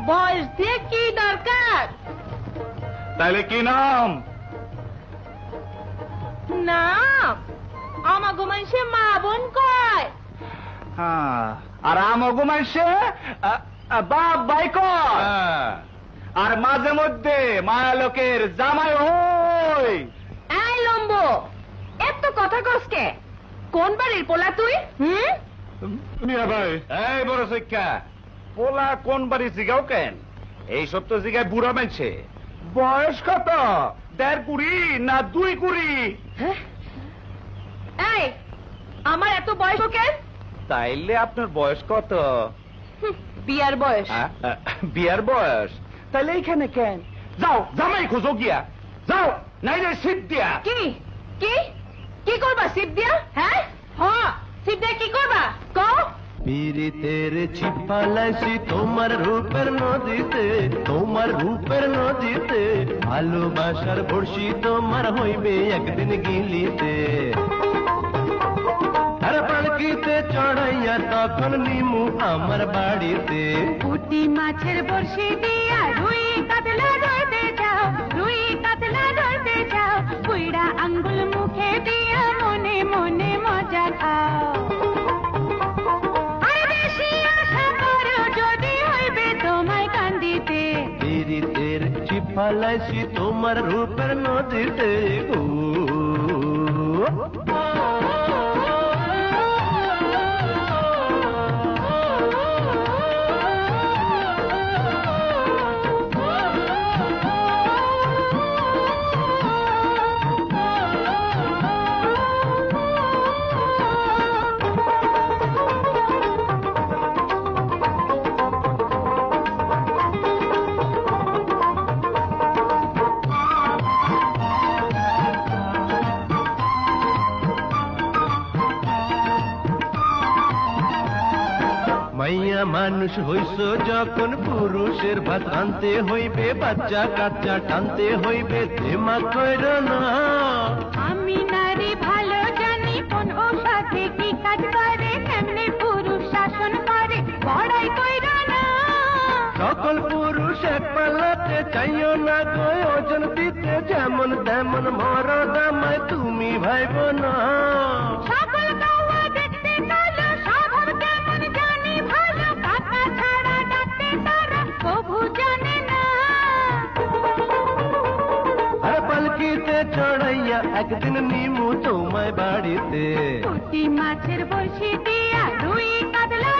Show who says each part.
Speaker 1: বয়স দিয়ে কি দরকার?
Speaker 2: তাহলে কি নাম?
Speaker 1: নাম আমাগো মানুষে মা বোন কয়।
Speaker 2: আর আমগো মানুষে বাপ ভাই কয়। আর মাঝে মধ্যে মায়া লোকের জামাই হই।
Speaker 1: এই লম্বো, এত কথা কসকে? কোন বাড়ির পোলা তুই?
Speaker 2: মিয়া ভাই, এই বড় শিক্ষা, পোলা কোন বাড়ি জিগাও কেন? এই সব তো জিগায় বুড়া মানছে। বয়স কত? 1.5 কুড়ি না 2 কুড়ি?
Speaker 1: এই, আমার এত বয়স কেন?
Speaker 2: তাইলে আপনার বয়স কত?
Speaker 1: বিয়ার বয়স।
Speaker 2: বিয়ার বয়স? তাইলে এইখানে কেন? যাও জামাই খোঁজো গিয়া, যাও নাইলে সিট দিয়া।
Speaker 1: কি কি কি করবা সিপ দিয়া? হ্যাঁ সিপ দিয়া কি করবা কও?
Speaker 3: পীড়িতের ছিপ ফালাইছি তোমার রূপের নদীতে, তোমার রূপের নদীতে। ভালোবাসার বর্ষি তোমার হইবে একদিন গিলিতে। আর পালকিতে চড়াইয়া তখন নিমু আমার বাড়িতে।
Speaker 1: পুঁটি মাছের বর্ষি দিয়া রুই কাতলা ধরতে যাও, রুই কাতলা ধরতে যাও। বুইড়া আঙ্গুল মুখে দিয়া মনে মনে মজা খাও। আর বেশি আশা করো যদি হইবে তোমায় কান্দিতে।
Speaker 3: পীড়িতের ছিপ ফালাইছি তোমার রূপের নদীতে। মাইয়া মানুষ হইছ যখন পুরুষের ভাত আনতে হইবে, বাচ্চা কাচ্চা টানতে হইবে, ধেমা কইর না।
Speaker 1: আমি নারী ভালো জানি কোন ও সাথে কি কাজ করে, কেমনে পুরুষ শাসন করে, বড়াই কইরা না।
Speaker 3: সকল পুরুষ এক পাল্লাতে চাইও না গো ওজন দিতে, যেমন তেমন মরদ আমায় তুমি ভাইব না।
Speaker 1: সকল কাওয়া দেখতে কালো, স্বভাব কেমন জানি ভালো, কাকা ছাড়া ডাকতে তারা কভু জানে না।
Speaker 3: আর পালকিতে চড়াইয়া একদিন নিমু তোমায় বাড়িতে।
Speaker 1: পুঁটি মাছের বড়শি দিয়া রুই কাতলা